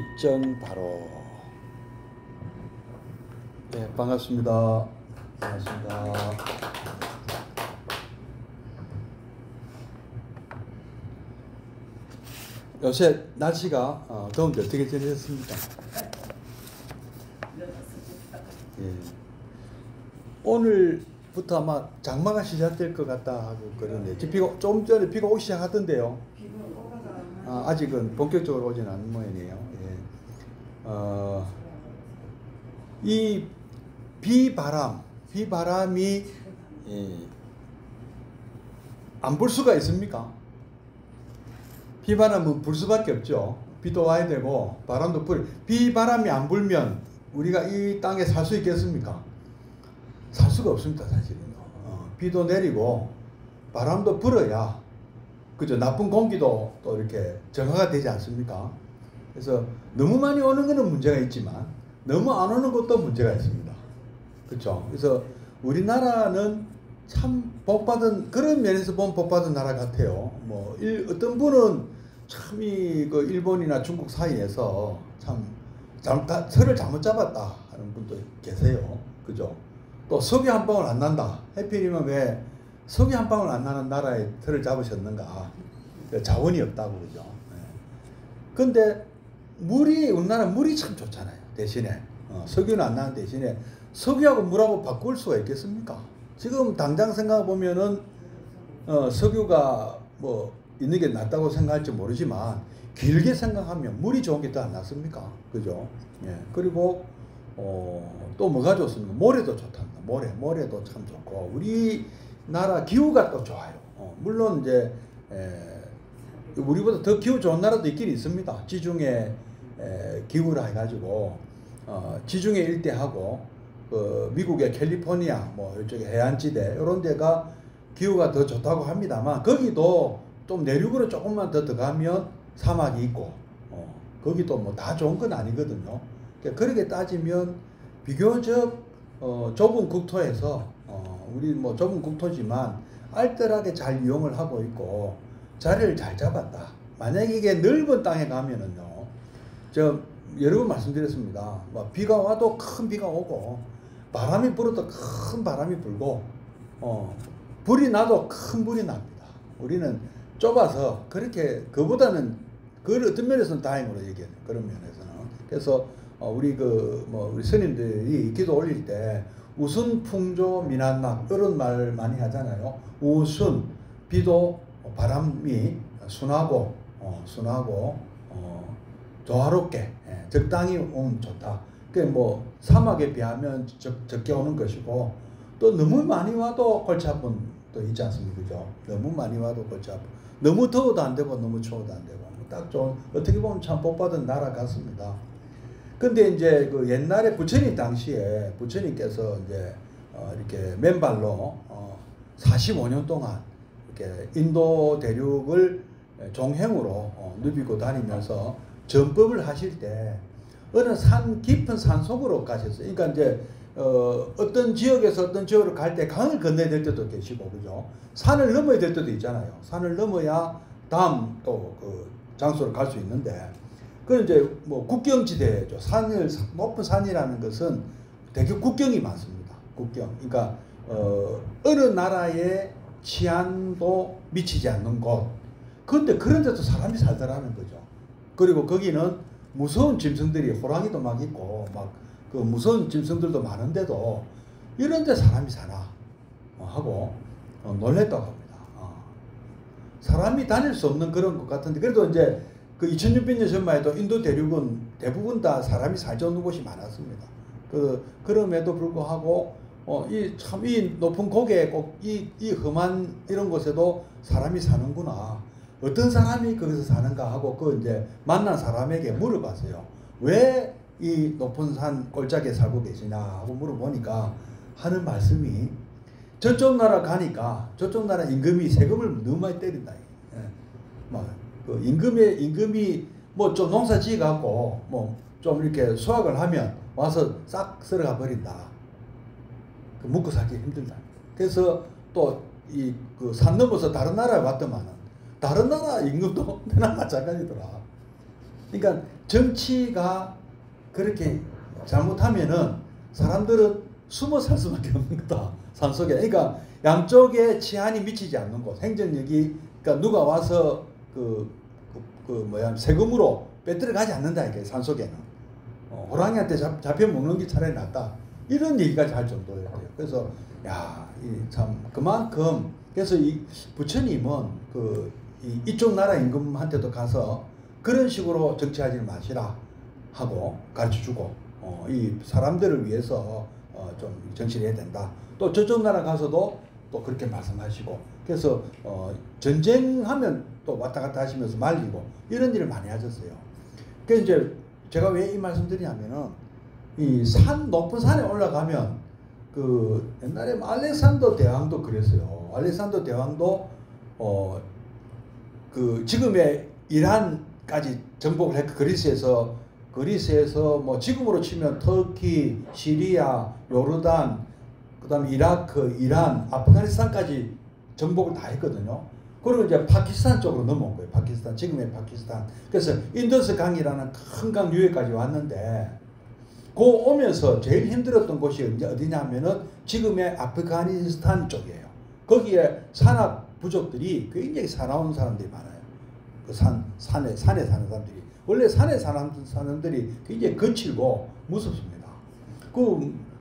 입정 바로. 네, 반갑습니다. 반갑습니다. 요새 날씨가 더운데 어떻게 지내셨습니까? 예. 오늘부터 아마 장마가 시작될 것 같다 하고 그러는데 좀 전에 비가 오기 시작하던데요. 아직은 본격적으로 오진 않은 모양이에요. 예. 이 비바람이 안 불 수가 있습니까? 비바람은 불 수밖에 없죠. 비도 와야 되고 바람도 비바람이 안 불면 우리가 이 땅에 살 수 있겠습니까? 살 수가 없습니다, 사실은요. 비도 내리고 바람도 불어야 그죠? 나쁜 공기도 또 이렇게 정화가 되지 않습니까? 그래서 너무 많이 오는 것은 문제가 있지만 너무 안 오는 것도 문제가 있습니다. 그렇죠? 그래서 우리나라는 참 복받은, 그런 면에서 보면 복받은 나라 같아요. 뭐 어떤 분은 참 그 일본이나 중국 사이에서 참 설을 잘못 잡았다 하는 분도 계세요. 그죠? 또 석유 한 방울 안 난다. 해필이면 왜 석유 한 방울 안 나는 나라에 틀을 잡으셨는가? 자원이 없다고 그죠? 근데 우리나라 물이 참 좋잖아요. 대신에 석유는 안 나는 대신에 석유하고 물하고 바꿀 수가 있겠습니까? 지금 당장 생각해 보면은 석유가 뭐 있는 게 낫다고 생각할지 모르지만 길게 생각하면 물이 좋은 게 더 안 낫습니까? 그죠? 예. 그리고 또 뭐가 좋습니까? 모래도 좋답니다. 모래도 참 좋고 우리나라 기후가 또 좋아요. 물론 이제 우리보다 더 기후 좋은 나라도 있긴 있습니다. 지중해 기후라 해가지고 지중해 일대하고 미국의 캘리포니아 뭐 이쪽에 해안지대 이런 데가 기후가 더 좋다고 합니다만 거기도 좀 내륙으로 조금만 더 들어가면 사막이 있고 거기도 뭐 다 좋은 건 아니거든요. 그렇게 따지면 비교적 좁은 국토에서 우리 뭐 좁은 국토지만 알뜰하게 잘 이용을 하고 있고 자리를 잘 잡았다. 만약에 이게 넓은 땅에 가면은요, 저 여러 번 말씀드렸습니다. 뭐 비가 와도 큰 비가 오고 바람이 불어도 큰 바람이 불고 불이 나도 큰 불이 납니다. 우리는 좁아서 그렇게 그보다는 그 어떤 면에서는 다행으로 얘기해요. 그런 면에서는. 그래서 우리 우리 스님들이 기도 올릴 때 우순 풍조 미난락 이런 말 많이 하잖아요. 우순 비도 바람이 순하고 조화롭게 적당히 오면 좋다. 그 뭐 사막에 비하면 적게 오는 것이고 또 너무 많이 와도 골치 아픈 또 있지 않습니까? 그죠? 너무 많이 와도 골치 아픈. 너무 더워도 안 되고 너무 추워도 안 되고 딱 좋은, 어떻게 보면 참 복받은 나라 같습니다. 근데 이제 그 옛날에 부처님 당시에 부처님께서 이제 이렇게 맨발로 45년 동안 이렇게 인도 대륙을 종행으로 누비고 다니면서 전법을 하실 때 어느 깊은 산 속으로 가셨어요. 그러니까 이제 어떤 지역에서 어떤 지역으로 갈 때 강을 건너야 될 때도 계시고, 그죠? 산을 넘어야 될 때도 있잖아요. 산을 넘어야 다음 또 그 장소로 갈 수 있는데, 그건 이제 뭐 국경지대죠. 높은 산이라는 것은 되게 국경이 많습니다. 국경. 그러니까 어느 나라의 치안도 미치지 않는 곳. 그런데 그런 데도 사람이 살더라는 거죠. 그리고 거기는 무서운 짐승들이, 호랑이도 막 있고 막 그 무서운 짐승들도 많은데도 이런 데 사람이 사나 하고 놀랬다고 합니다. 사람이 다닐 수 없는 그런 것 같은데, 그래도 이제 그 2600년 전만 해도 인도 대륙은 대부분 다 사람이 살지 않는 곳이 많았습니다. 그럼에도 불구하고 이 높은 고개 꼭 이 험한 이런 곳에도 사람이 사는구나. 어떤 사람이 거기서 사는가 하고 이제 만난 사람에게 물어봤어요. 왜 이 높은 산 골짜기에 살고 계시냐 하고 물어보니까 하는 말씀이, 저쪽 나라 가니까 저쪽 나라 임금이 세금을 너무 많이 때린다. 그 임금이 뭐 좀 농사 지어갖고 뭐 좀 이렇게 수확을 하면 와서 싹 쓸어가 버린다. 먹고 살기 힘들다. 그래서 또 그 산 넘어서 다른 나라에 왔더만은 다른 나라 임금도 내나 마찬가지더라. 그러니까 정치가 그렇게 잘못하면은 사람들은 숨어 살 수밖에 없는 거다. 산속에. 그러니까 양쪽에 치안이 미치지 않는 곳. 행정력이 그러니까 누가 와서 세금으로 빼들어 가지 않는다 이게 산속에는. 호랑이한테 잡혀 먹는 게 차라리 낫다. 이런 얘기까지 할 정도예요. 그래서 참 그만큼 그래서 이 부처님은 이쪽 나라 임금한테도 가서 그런 식으로 정치하지 마시라 하고 가르쳐주고 이 사람들을 위해서 좀 정치를 해야 된다. 또 저쪽 나라 가서도 또 그렇게 말씀하시고 그래서 전쟁하면 또 왔다 갔다 하시면서 말리고 이런 일을 많이 하셨어요. 그래서 이제 제가 왜 이 말씀드리냐면은 이 높은 산에 올라가면 옛날에 알렉산더 대왕도 그랬어요. 알렉산더 대왕도 지금의 이란까지 정복을 했고 그리스에서 뭐 지금으로 치면 터키, 시리아, 요르단, 그다음에 이라크, 이란, 아프가니스탄까지 정복을 다 했거든요. 그리고 이제 파키스탄 쪽으로 넘어온 거예요. 파키스탄, 지금의 파키스탄. 그래서 인더스 강이라는 큰 강 유해까지 왔는데 오면서 제일 힘들었던 곳이 어디냐면은 지금의 아프가니스탄 쪽이에요. 거기에 산악 부족들이 굉장히 사나운 사람들이 많아요. 산에 사는 사람들이. 원래 산에 사는 사람들이 굉장히 거칠고 무섭습니다.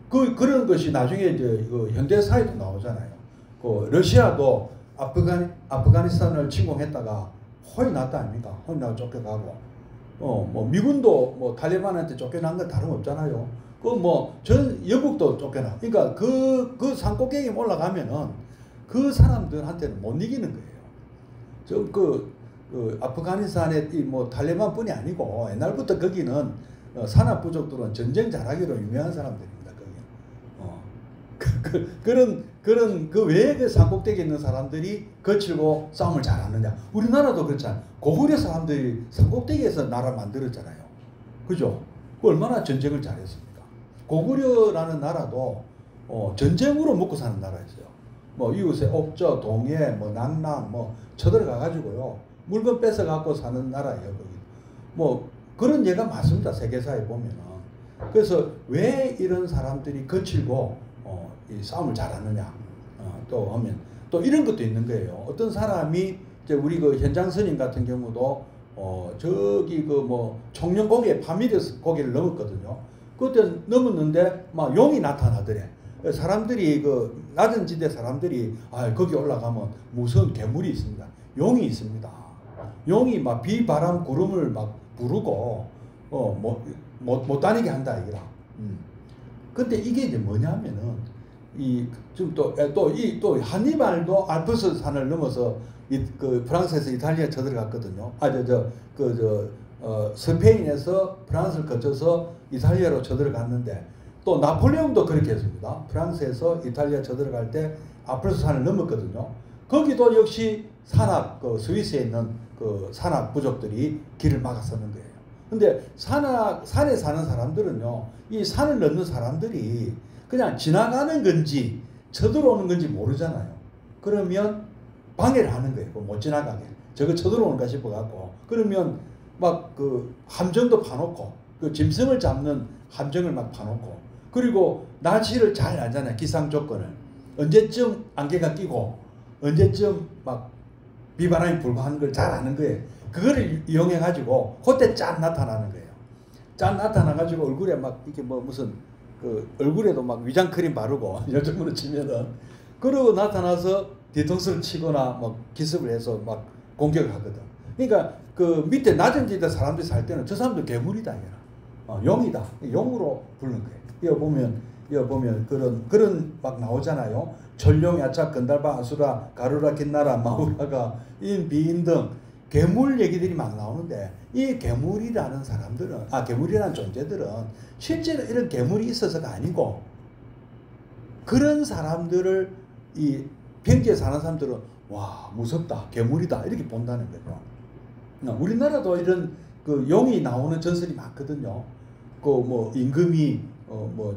그런 것이 나중에 이제 현대사에도 나오잖아요. 러시아도 아프가니스탄을 침공했다가 혼이 났다 아닙니까? 혼이 나고 쫓겨가고. 뭐 미군도 뭐 탈레반한테 쫓겨난 건 다름없잖아요. 영국도 쫓겨나. 그러니까 그 산꼭대기에 올라가면은 그 사람들한테는 못 이기는 거예요. 아프가니스탄의 뭐 탈레반뿐이 아니고 옛날부터 거기는 산악 부족들은 전쟁 잘하기로 유명한 사람들입니다. 거기. 그런 외에 그 산꼭대기에 있는 사람들이 거칠고 싸움을 잘하느냐. 우리나라도 그렇잖아요. 고구려 사람들이 산꼭대기에서 나라 만들었잖아요. 그죠? 얼마나 전쟁을 잘했습니까? 고구려라는 나라도 전쟁으로 먹고 사는 나라였어요. 뭐 이웃에 옥저, 동해, 뭐 낙남, 뭐 쳐들어가 가지고요. 물건 뺏어 갖고 사는 나라예요. 거기. 뭐 그런 예가 많습니다. 세계사에 보면은. 그래서 왜 이런 사람들이 거칠고 이 싸움을 잘하느냐 또 하면 또 이런 것도 있는 거예요. 어떤 사람이 이제 우리 현장 스님 같은 경우도 저기 청룡고개 파미르스 고개를 넘었거든요. 그때 넘었는데 막 용이 나타나더래. 사람들이 낮은 지대 사람들이 거기 올라가면 무서운 괴물이 있습니다. 용이 있습니다. 용이 막 비, 바람, 구름을 막 부르고 못 다니게 한다 이거라. 근데 이게 이제 뭐냐면은 또 한니발도 알프스 산을 넘어서 프랑스에서 이탈리아 쳐들어갔거든요. 스페인에서 프랑스를 거쳐서 이탈리아로 쳐들어갔는데 또 나폴레옹도 그렇게 했습니다. 프랑스에서 이탈리아 쳐들어갈 때 알프스 산을 넘었거든요. 거기도 역시 스위스에 있는 산악 부족들이 길을 막았었는 거예요. 근데 산에 사는 사람들은요, 이 산을 넘는 사람들이 그냥 지나가는 건지 쳐들어오는 건지 모르잖아요. 그러면 방해를 하는 거예요. 못 지나가게. 저거 쳐들어오는가 싶어갖고. 그러면 막 함정도 파놓고, 짐승을 잡는 함정을 막 파놓고, 그리고 날씨를 잘 알잖아요. 기상 조건을. 언제쯤 안개가 끼고, 언제쯤 막 비바람이 불고 하는 걸 잘 아는 거예요. 그거를 이용해가지고, 그때 짠 나타나는 거예요. 짠 나타나가지고 얼굴에 막 이렇게 무슨 얼굴에도 막 위장크림 바르고 요즘으로 치면은 그러고 나타나서 뒤통수를 치거나 막 기습을 해서 막 공격을 하거든. 그러니까 밑에 낮은 지대 사람들이 살 때는 저 사람도 괴물이다 이거라. 용이다. 용으로 부르는 거예요. 이거 보면 그런 막 나오잖아요. 전룡, 야착, 건달바, 아수라, 가루라, 긴나라, 마우라가, 인, 비인 등 괴물 얘기들이 막 나오는데 이 괴물이라는 사람들은 괴물이라는 존재들은 실제로 이런 괴물이 있어서가 아니고 그런 사람들을 이 평지에 사는 사람들은 와 무섭다 괴물이다 이렇게 본다는 거죠. 우리나라도 이런 용이 나오는 전설이 많거든요. 임금이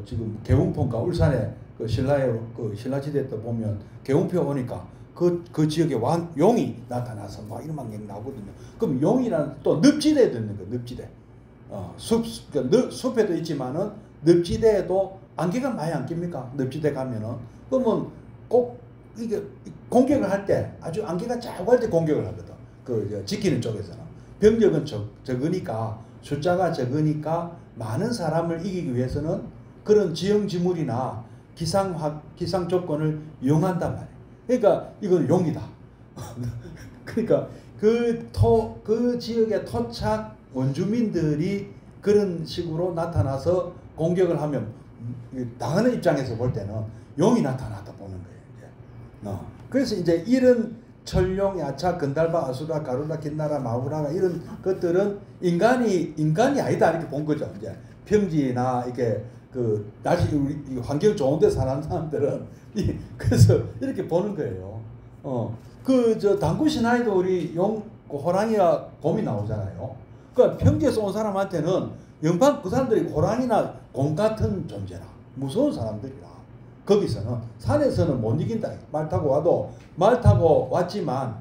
지금 개웅포인가 울산에 신라지대 때 보면 개웅포 오니까 그 지역에 용이 나타나서 막 이런 막 나오거든요. 그럼 용이란 또 늪지대도 있는 거예요. 늪지대. 그러니까 숲에도 있지만은 늪지대에도 안개가 많이 안 낍니까? 늪지대 가면은. 그러면 꼭 이게 공격을 할 때 아주 안개가 자고 할 때 공격을 하거든. 지키는 쪽에서는. 병력은 적으니까, 숫자가 적으니까 많은 사람을 이기기 위해서는 그런 지형지물이나 기상 조건을 이용한단 말이에요. 그러니까 이건 용이다. 그러니까 그 지역의 토착 원주민들이 그런 식으로 나타나서 공격을 하면 당하는 입장에서 볼 때는 용이 나타났다 보는 거예요. 이제. 그래서 이제 이런 철룡, 야차, 건달바, 아수라, 가루라, 긴나라, 마우라가 이런 것들은 인간이 아니다 이렇게 본 거죠. 이제 평지나 이렇게 날씨 환경 좋은 데 사는 사람들은 그래서 이렇게 보는 거예요. 당구 신화에도 우리 호랑이와 곰이 나오잖아요. 그러니까 평지에서 온 사람한테는 영판 그 사람들이 호랑이나 곰 같은 존재라, 무서운 사람들이라. 거기서는 산에서는 못 이긴다. 말 타고 왔지만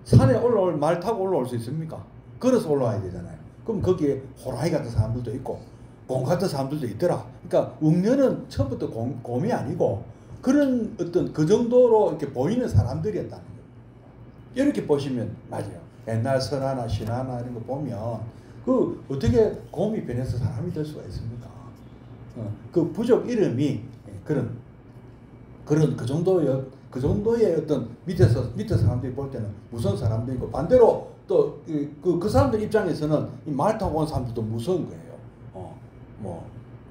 산에 말 타고 올라올 수 있습니까? 걸어서 올라와야 되잖아요. 그럼 거기에 호랑이 같은 사람들도 있고 곰 같은 사람들도 있더라. 그러니까 웅녀는 처음부터 곰이 아니고 그런 어떤 그 정도로 이렇게 보이는 사람들이었다는 거예요. 이렇게 보시면 맞아요. 옛날 설화나 신화나 이런 거 보면 어떻게 곰이 변해서 사람이 될 수가 있습니까? 그 부족 이름이 그 정도의 어떤 밑에 사람들이 볼 때는 무서운 사람들이고, 반대로 또 그 사람들 입장에서는 이 말 타고 온 사람들도 무서운 거예요.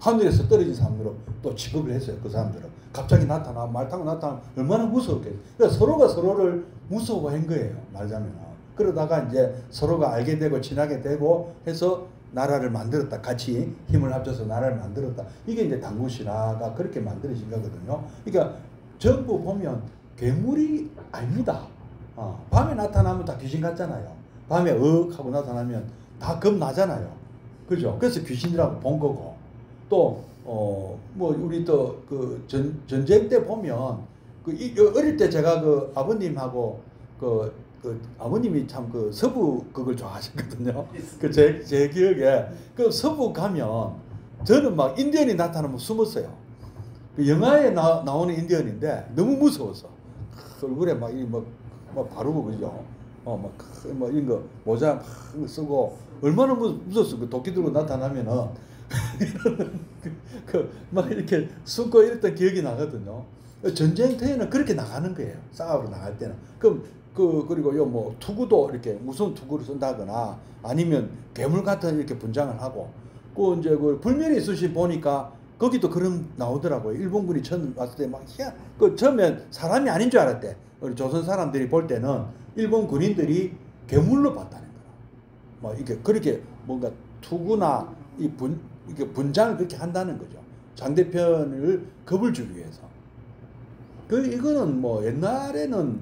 하늘에서 떨어진 사람으로 또 취급을 했어요. 그 사람들은 갑자기 말 타고 나타나면 얼마나 무서웠겠어요. 그러니까 서로가 서로를 무서워한 거예요. 말하자면. 그러다가 이제 서로가 알게 되고 친하게 되고 해서 나라를 만들었다. 같이 힘을 합쳐서 나라를 만들었다. 이게 이제 당구신화가 그렇게 만들어진 거거든요. 그러니까 전부 보면 괴물이 아닙니다. 밤에 나타나면 다 귀신 같잖아요. 밤에 하고 나타나면 다 겁나잖아요. 그죠? 그래서 귀신이라고 본 거고. 또 우리 또 전쟁 때 보면 어릴 때 제가 아버님하고 아버님이 참 서부 그걸 좋아하셨거든요. 제 기억에 서부 가면 저는 막 인디언이 나타나면 숨었어요. 영화에 나오는 인디언인데 너무 무서워서 얼굴에 막 바르고 그죠. 이런 거 모자 막 쓰고 얼마나 무서웠어. 도끼 들고 나타나면은 막 이렇게 숨고 이랬던 기억이 나거든요. 전쟁터에는 그렇게 나가는 거예요. 싸우러 나갈 때는. 그리고 투구도 이렇게 무서운 투구를 쓴다거나 아니면 괴물 같은 이렇게 분장을 하고, 이제 불멸의 수시 보니까 거기도 그런 나오더라고요. 일본군이 처음 왔을 때 처음엔 사람이 아닌 줄 알았대. 우리 조선 사람들이 볼 때는 일본 군인들이 괴물로 봤다는 거라. 이게 그렇게 뭔가 투구나 이게 분장을 그렇게 한다는 거죠. 상대편을 겁을 주기 위해서. 이거는 옛날에는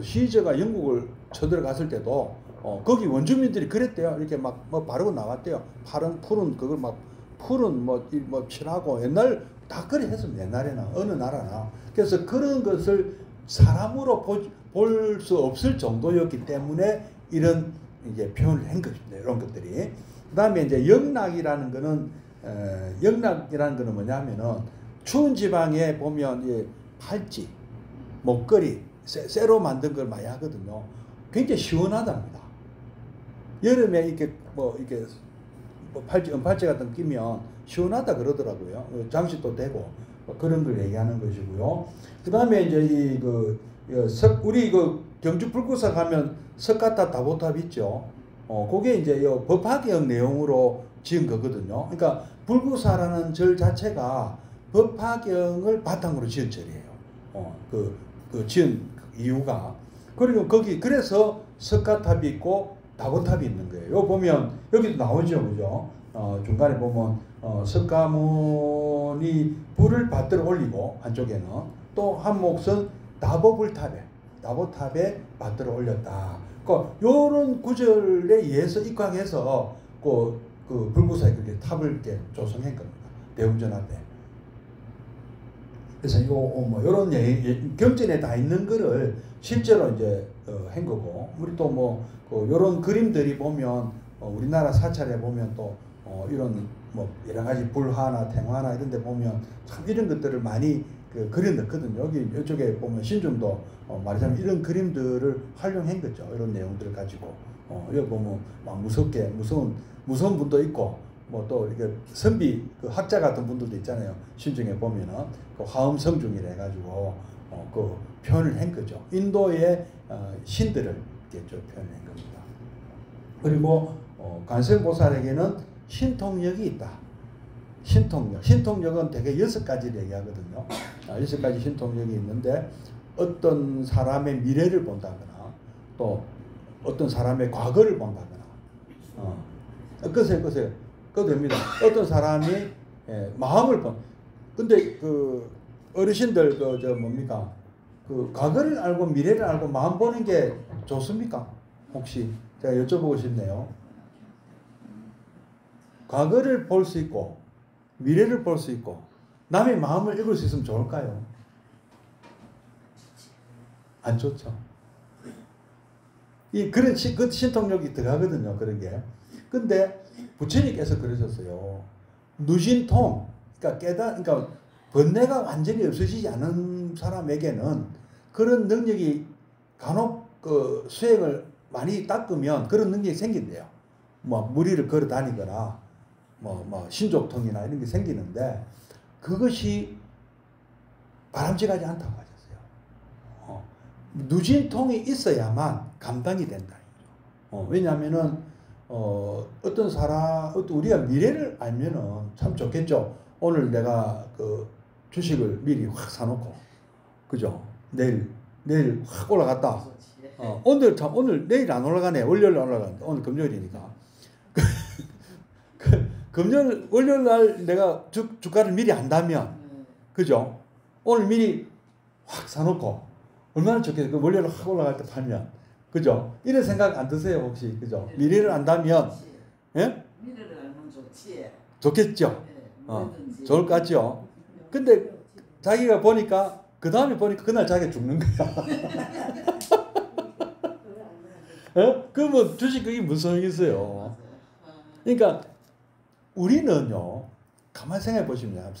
시저가 영국을 쳐들어갔을 때도 거기 원주민들이 그랬대요. 이렇게 막 바르고 나왔대요. 푸른 그걸 푸른 칠하고 옛날 다 그래 했습니다. 옛날에는 어느 나라나. 그래서 그런 것을 사람으로 볼 수 없을 정도였기 때문에 이런 이제 표현을 한 것입니다. 이런 것들이. 그다음에 이제 영락이라는 거는 뭐냐면은 추운 지방에 보면 팔찌, 목걸이 쇠로 만든 걸 많이 하거든요. 굉장히 시원하답니다. 여름에 이렇게 은팔찌 같은 거 끼면 시원하다 그러더라고요. 장식도 되고 그런 걸 얘기하는 것이고요. 그 다음에 이제 우리 경주 불구사 가면 석가탑 다보탑 있죠. 그게 이제 법화경 내용으로 지은 거거든요. 그러니까 불구사라는 절 자체가 법화경을 바탕으로 지은 절이에요. 지은 이유가. 그리고 그래서 석가탑이 있고 다보탑이 있는 거예요. 요 보면 여기도 나오죠, 그죠? 중간에 보면 석가모니 불을 받들어 올리고 한쪽에는 또 한 몫은 다보탑에 받들어 올렸다. 요런 구절에 의해서 입각해서 불구사에 그렇게 탑을 이렇게 조성한 겁니다. 대웅전 앞에. 그래서 뭐 이런 경전에 다 있는 거를 실제로 이제 한 거고, 우리 또 뭐 이런 그림들이 보면 우리나라 사찰에 보면 또 이런 뭐 여러 가지 불화나 탱화나 이런 데 보면 참 이런 것들을 많이 그려넣거든요. 여기 이쪽에 보면 신중도 말하자면 이런 그림들을 활용한 거죠. 이런 내용들을 가지고 여기 보면 막 무섭게 무서운 분도 있고, 뭐 또 이렇게 선비 그 학자 같은 분들도 있잖아요. 신중에 보면은 그 화엄성중이라 해가지고 그 표현을 한 거죠. 인도의 신들을 이렇게 좀 표현한 겁니다. 그리고 관세음보살에게는 신통력이 있다. 신통력은 대개 6가지를 얘기하거든요. 6가지 신통력이 있는데, 어떤 사람의 미래를 본다거나 또 어떤 사람의 과거를 본다거나 끄세요. 그거 됩니다. 어떤 사람이 마음을 근데 그 어르신들 뭡니까? 그 과거를 알고 미래를 알고 마음 보는 게 좋습니까? 혹시 제가 여쭤보고 싶네요. 과거를 볼 수 있고 미래를 볼 수 있고 남의 마음을 읽을 수 있으면 좋을까요? 안 좋죠. 그런 신통력이 들어가거든요. 그런 게. 근데 부처님께서 그러셨어요. 누진통, 그러니까 번뇌가 완전히 없어지지 않은 사람에게는 그런 능력이 간혹 수행을 많이 닦으면 그런 능력이 생긴대요. 뭐 무리를 걸어 다니거나 뭐 신족통이나 이런 게 생기는데, 그것이 바람직하지 않다고 하셨어요. 누진통이 있어야만 감당이 된다. 왜냐하면은 우리가 미래를 알면은 참 좋겠죠. 오늘 내가 그 주식을 미리 확 사놓고, 그죠? 내일 확 올라갔다. 오늘 내일 안 올라가네. 월요일 올라가는데 오늘 금요일이니까. 월요일 날 내가 주가를 미리 안다면, 그죠? 오늘 미리 확 사놓고 얼마나 좋겠어요. 그 월요일 확 올라갈 때 팔면, 그죠? 이런 생각 안 드세요 혹시? 그죠? 미래를 안다면, 예? 미래를 알면 좋지. 좋겠죠. 좋을 것 같죠. 근데 자기가 보니까 그 다음에 보니까 그날 자기가 죽는 거야. 그러면 주식 그게 무슨 소용이 있어요? 그러니까 우리는요, 가만 생각해 보시면,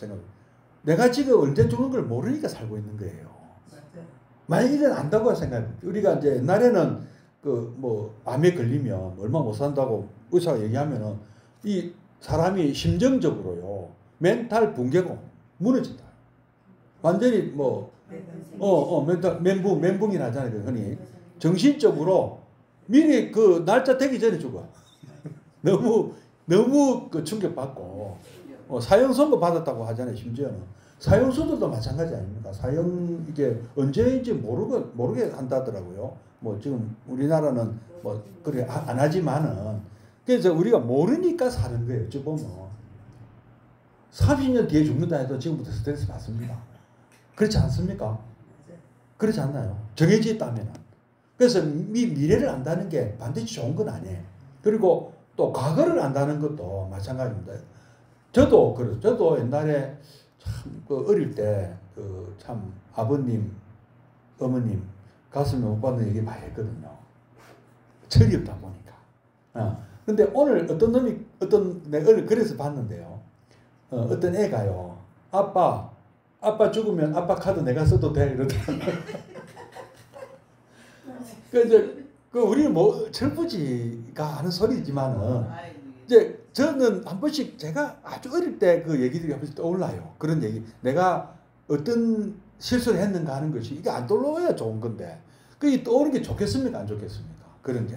내가 지금 언제 죽는 걸 모르니까 살고 있는 거예요. 만약 이건 안다고 생각해. 우리가 이제 옛날에는 암에 걸리면 얼마 못 산다고 의사가 얘기하면은 이 사람이 심정적으로요, 멘탈 붕괴고 무너진다. 완전히 멘탈 멘붕이라 하잖아요, 흔히. 정신적으로 미리 그 날짜 되기 전에 죽어. 너무 그 충격받고 사형 선고 받았다고 하잖아요. 심지어는 사형수들도 마찬가지 아닙니까? 사형 이게 언제인지 모르게 한다더라고요. 뭐 지금 우리나라는 뭐 그래 안 하지만은, 그래서 우리가 모르니까 사는 거예요. 저 보면 30년 뒤에 죽는다 해도 지금부터 스트레스 받습니다. 그렇지 않습니까? 그렇지 않나요? 정해져 있다면. 그래서 미래를 안다는 게 반드시 좋은 건 아니에요. 그리고 또 과거를 안다는 것도 마찬가지입니다. 저도 옛날에 참 어릴 때 참 아버님, 어머님 가슴에 못 받는 얘기 많이 했거든요. 철이 없다 보니까. 근데 오늘 내가 그래서 봤는데요. 어떤 애가요, 아빠 죽으면 아빠 카드 내가 써도 돼? 이러더라고요. 우리는 뭐 철부지가 하는 소리지만은, 이제 저는 한 번씩 제가 아주 어릴 때 그 얘기들이 한 번씩 떠올라요. 그런 얘기. 내가 어떤 실수를 했는가 하는 것이, 이게 안 떠올라야 좋은 건데, 그게 떠오르는 게 좋겠습니까? 안 좋겠습니까? 그런 게.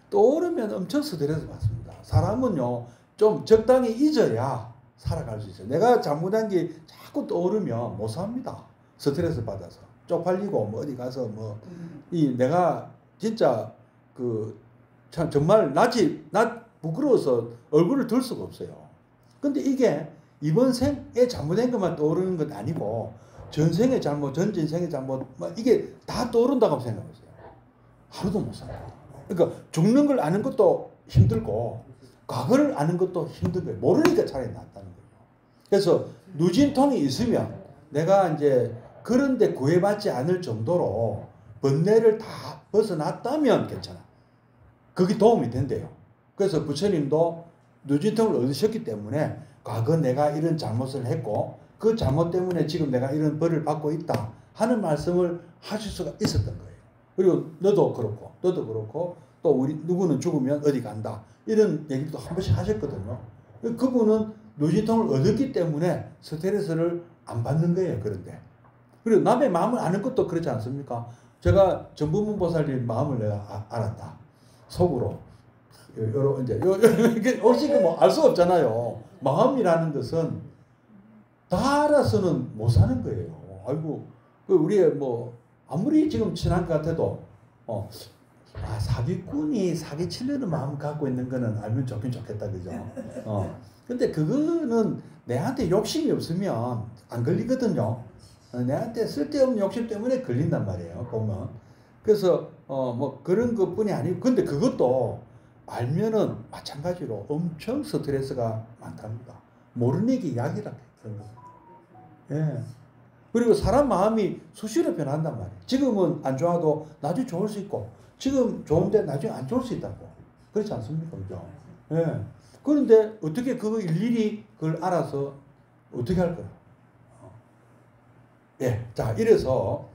떠오르면 엄청 스트레스 받습니다. 사람은요, 좀 적당히 잊어야 살아갈 수 있어요. 내가 잘못한 게 자꾸 떠오르면 못 삽니다. 스트레스 받아서. 쪽팔리고, 뭐 어디 가서 내가 진짜 참 정말 부끄러워서 얼굴을 들 수가 없어요. 근데 이게 이번 생에 잘못된 것만 떠오르는 건 아니고, 전생의 잘못, 전전생의 잘못, 이게 다 떠오른다고 생각하세요. 하루도 못 살아요. 그러니까 죽는 걸 아는 것도 힘들고, 과거를 아는 것도 힘든 거예요. 모르니까 차라리 낫다는 거예요. 그래서 누진통이 있으면 내가 이제 그런데 구애받지 않을 정도로 번뇌를 다 벗어났다면 괜찮아. 그게 도움이 된대요. 그래서 부처님도 누진통을 얻으셨기 때문에 과거 내가 이런 잘못을 했고 그 잘못 때문에 지금 내가 이런 벌을 받고 있다 하는 말씀을 하실 수가 있었던 거예요. 그리고 너도 그렇고 또 우리 누구는 죽으면 어디 간다 이런 얘기도 한 번씩 하셨거든요. 그분은 누진통을 얻었기 때문에 스트레스를 안 받는 거예요. 그런데 그리고 남의 마음을 아는 것도 그렇지 않습니까? 제가 전부문 보살님 마음을 내가 알았다. 속으로 여러 이제 혹시 뭐 알 수 없잖아요. 마음이라는 것은 다 알아서는 못 사는 거예요. 아이고 우리의 뭐 아무리 지금 친한 것 같아도 사기꾼이 사기치려는 마음 갖고 있는 거는 알면 좋긴 좋겠다, 그죠? 근데 그거는 내한테 욕심이 없으면 안 걸리거든요. 내한테 쓸데없는 욕심 때문에 걸린단 말이에요, 보면. 그래서 뭐 그런 것뿐이 아니고, 근데 그것도 알면은 마찬가지로 엄청 스트레스가 많답니다. 모르는 얘기 약이라 그런 거. 예. 그리고 사람 마음이 수시로 변한단 말이에요. 지금은 안 좋아도 나중에 좋을 수 있고, 지금 좋은데 나중에 안 좋을 수 있다고. 그렇지 않습니까? 그죠? 예. 그런데 어떻게 그거 일일이 그걸 알아서 어떻게 할 거야? 예. 자, 이래서,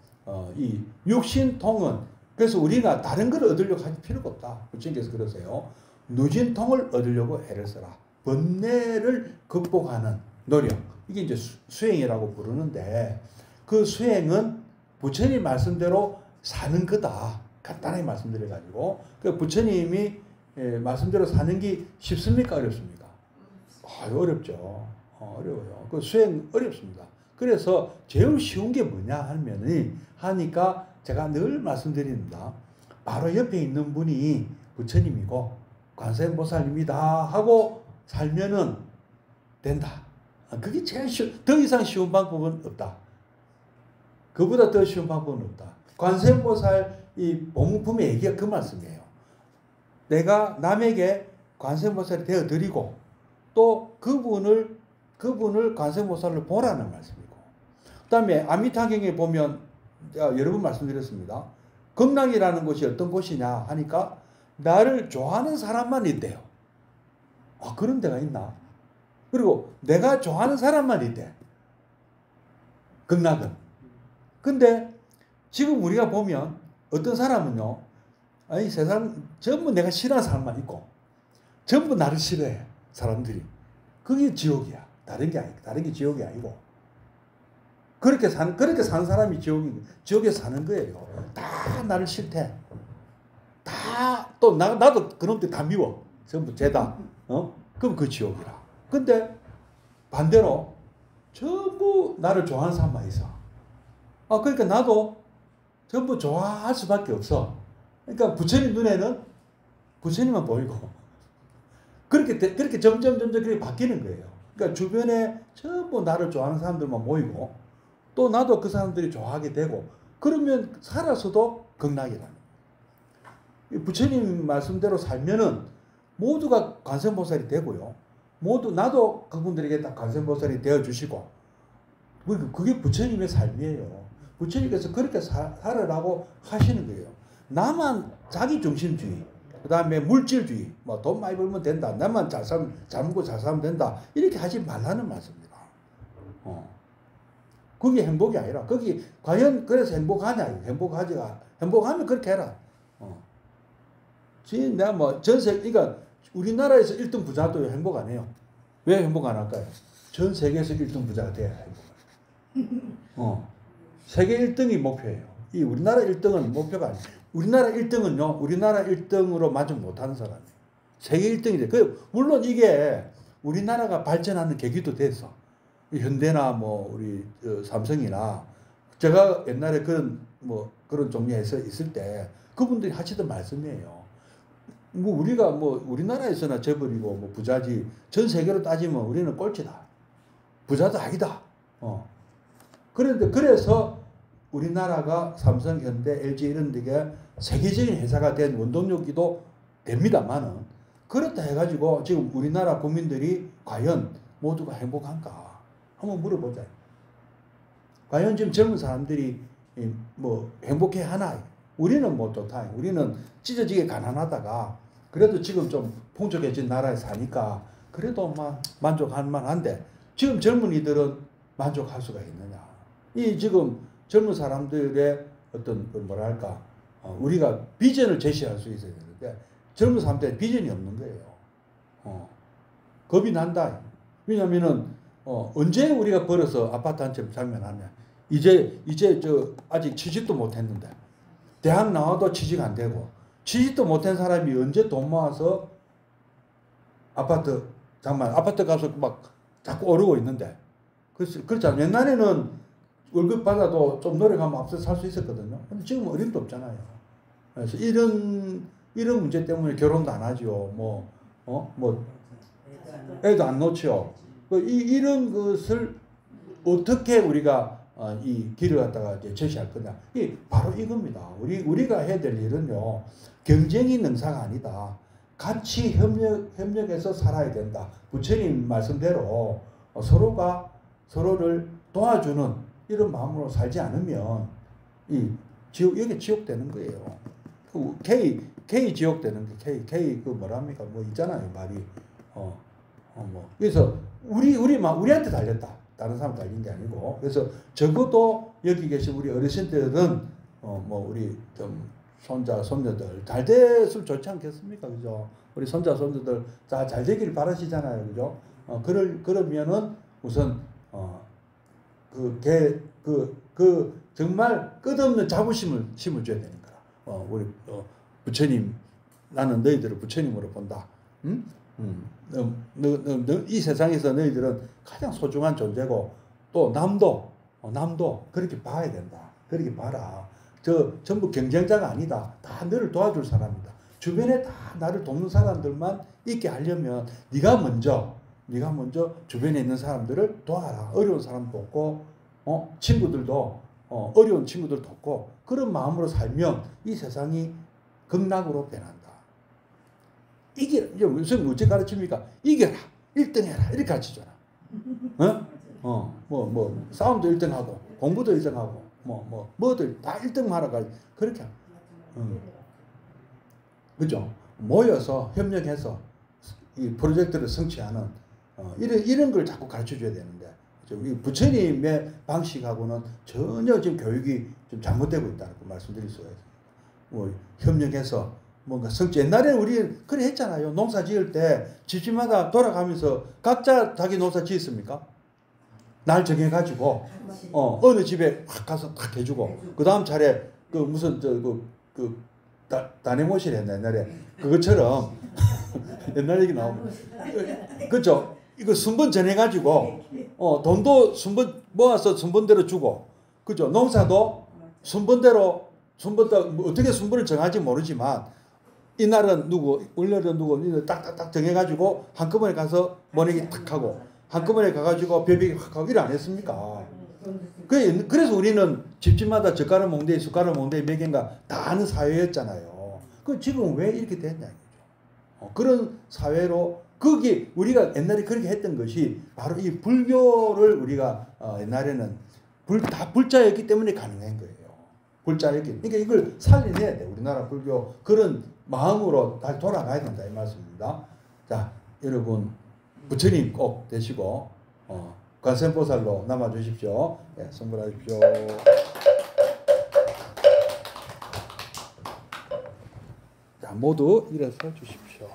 이 육신통은, 그래서 우리가 다른 걸 얻으려고 할 필요가 없다. 부처님께서 그러세요. 누진통을 얻으려고 애를 써라. 번뇌를 극복하는 노력. 이게 이제 수행이라고 부르는데, 그 수행은 부처님 말씀대로 사는 거다. 간단하게 말씀드려가지고. 그 부처님이 말씀대로 사는 게 쉽습니까? 어렵습니까? 어렵죠. 어려워요. 그 수행 어렵습니다. 그래서 제일 쉬운 게 뭐냐 하니까 제가 늘 말씀드립니다. 바로 옆에 있는 분이 부처님이고 관세음보살입니다 하고 살면은 된다. 그게 제일 더 이상 쉬운 방법은 없다. 그보다 더 쉬운 방법은 없다. 관세음보살 이 법문품의 얘기가 그 말씀이에요. 내가 남에게 관세음보살이 되어드리고 또 그분을 관세음보살로 보라는 말씀이고, 그 다음에 아미타경에 보면 여러 번 말씀드렸습니다. 극락이라는 곳이 어떤 곳이냐 하니까 나를 좋아하는 사람만 있대요. 그런 데가 있나? 그리고 내가 좋아하는 사람만 있대. 극락은. 근데 지금 우리가 보면 어떤 사람은요, 아니 세상 전부 내가 싫어하는 사람만 있고 전부 나를 싫어해 사람들이. 그게 지옥이야. 다른 게 지옥이 아니고. 그렇게 사는 사람이 지옥에서 사는 거예요. 다 나를 싫대. 나도 그놈들 다 미워. 전부 죄다. 그럼 그 지옥이라. 근데 반대로 전부 나를 좋아하는 사람만 있어. 그러니까 나도 전부 좋아할 수밖에 없어. 그러니까 부처님 눈에는 부처님만 보이고. 그렇게 점점 그렇게 바뀌는 거예요. 그러니까 주변에 전부 나를 좋아하는 사람들만 모이고 또 나도 그 사람들이 좋아하게 되고 그러면 살아서도 극락이라는 거예요. 부처님 말씀대로 살면은 모두가 관세음보살이 되고요. 나도 그분들에게 다 관세음보살이 되어주시고 그게 부처님의 삶이에요. 부처님께서 그렇게 살아라고 하시는 거예요. 나만 자기중심주의, 그 다음에 물질주의, 뭐 돈 많이 벌면 된다, 나만 잘 먹고 잘 살면 된다, 이렇게 하지 말라는 말씀입니다. 그게 행복이 아니라, 거기 과연 그래서 행복하냐? 행복하면 그렇게 해라. 지금 내가 뭐 그러니까 우리나라에서 1등 부자도 행복 안 해요. 왜 행복 안 할까요? 전 세계에서 1등 부자가 돼야 행복해요. 세계 1등이 목표예요. 이 우리나라 1등은 목표가 아니에요. 우리나라 1등으로 만족 못하는 사람이에요. 세계 1등이 돼. 물론 이게 우리나라가 발전하는 계기도 됐어. 현대나 뭐 우리 삼성이나 제가 옛날에 그런 종류에서 있을 때 그분들이 하시던 말씀이에요. 우리가 우리나라에서나 재벌이고 부자지 전 세계로 따지면 우리는 꼴찌다. 부자도 아니다. 그런데 그래서 우리나라가 삼성, 현대, LG 이런 데가 세계적인 회사가 된 원동력이기도 됩니다만은 그렇다 해가지고 지금 우리나라 국민들이 과연 모두가 행복한가? 한번 물어보자. 과연 지금 젊은 사람들이 뭐 행복해 하나? 우리는 뭐 좋다. 우리는 찢어지게 가난하다가 그래도 지금 좀 풍족해진 나라에 사니까 그래도 막 만족할 만한데 지금 젊은이들은 만족할 수가 있느냐? 이 지금 젊은 사람들의 어떤 뭐랄까 우리가 비전을 제시할 수 있어야 되는데 젊은 사람들의 비전이 없는 거예요. 겁이 난다. 왜냐면은 언제 우리가 벌어서 아파트 한 채 살면 하냐? 이제 저 아직 취직도 못 했는데 대학 나와도 취직 안 되고 취직도 못한 사람이 언제 돈 모아서 아파트 가서 막 자꾸 오르고 있는데 그렇잖아요. 옛날에는 월급 받아도 좀 노력하면 앞서 살 수 있었거든요. 근데 지금 어림도 없잖아요. 그래서 이런 문제 때문에 결혼도 안 하죠. 애도 안 놓죠. 이런 것을 어떻게 우리가 이 길을 갖다가 이제 제시할 거냐. 바로 이겁니다. 우리가 해야 될 일은요. 경쟁이 능사가 아니다. 같이 협력해서 살아야 된다. 부처님 말씀대로 서로가 서로를 도와주는 이런 마음으로 살지 않으면 여기 지옥 되는 거예요. K 지옥 되는 게 K 뭐랍니까? 뭐 있잖아요 말이. 그래서 우리한테 달렸다. 다른 사람 달린 게 아니고. 그래서 적어도 여기 계신 우리 어르신들은 우리 좀 손자 손녀들 잘 됐으면 좋지 않겠습니까? 그죠? 우리 손자 손녀들 다 잘 되기를 바라시잖아요. 그죠? 그러면은 우선 정말 끝없는 자부심을 심어줘야 되는 거라. 우리 부처님 나는 너희들을 부처님으로 본다. 응? 이 세상에서 너희들은 가장 소중한 존재고 또 남도 그렇게 봐야 된다. 그렇게 봐라. 전부 경쟁자가 아니다. 다 너를 도와줄 사람이다. 주변에 다 나를 돕는 사람들만 있게 하려면 네가 먼저 주변에 있는 사람들을 도와라. 어려운 사람 돕고 친구들도 어려운 친구들 돕고 그런 마음으로 살면 이 세상이 극락으로 변한다. 이게 무슨 어찌 가르칩니까? 이겨라. 1등 해라. 이렇게 가르치잖아. 싸움도 1등하고 공부도 1등하고 뭐들 다 1등 하라가 그렇게 그죠? 모여서 협력해서 이 프로젝트를 성취하는 이런 걸 자꾸 가르쳐 줘야 되는데 우리 부처님의 방식하고는 전혀 지금 교육이 좀 잘못되고 있다는 걸 말씀드릴 수가 있어요. 협력해서 뭔가 옛날에는 우리 그래 했잖아요. 농사 지을 때 집집마다 돌아가면서 각자 자기 농사 지었습니까? 날 정해가지고 어느 집에 확 가서 탁 해주고 그 다음 차례 다네모실 했나 옛날에 그것처럼 옛날 얘기 나오면 그렇죠. 이거 순번 정해가지고 돈도 순번 모아서 순번대로 주고 그죠. 농사도 순번대로 어떻게 순번을 정하지 모르지만 이날은 누구 오늘은 누구 딱딱딱 정해가지고 한꺼번에 가서 모내기 탁 하고 한꺼번에 가가지고 벼베기 확 하고 이래 안 했습니까? 그래서 우리는 집집마다 젓가락 몽대 숟가락 몽대 몇 개인가 다 아는 사회였잖아요. 그 지금 왜 이렇게 됐냐 이거죠. 그런 사회로 거기 우리가 옛날에 그렇게 했던 것이 바로 이 불교를 우리가 옛날에는 다 불자였기 때문에 가능한 거예요. 불자였기. 그러니까 이걸 살려내야 돼. 우리나라 불교 그런 마음으로 다시 돌아가야 된다 이 말씀입니다. 자, 여러분 부처님 꼭 되시고 관세음보살로 남아주십시오. 네, 선물하십시오. 자, 모두 일어서 주십시오.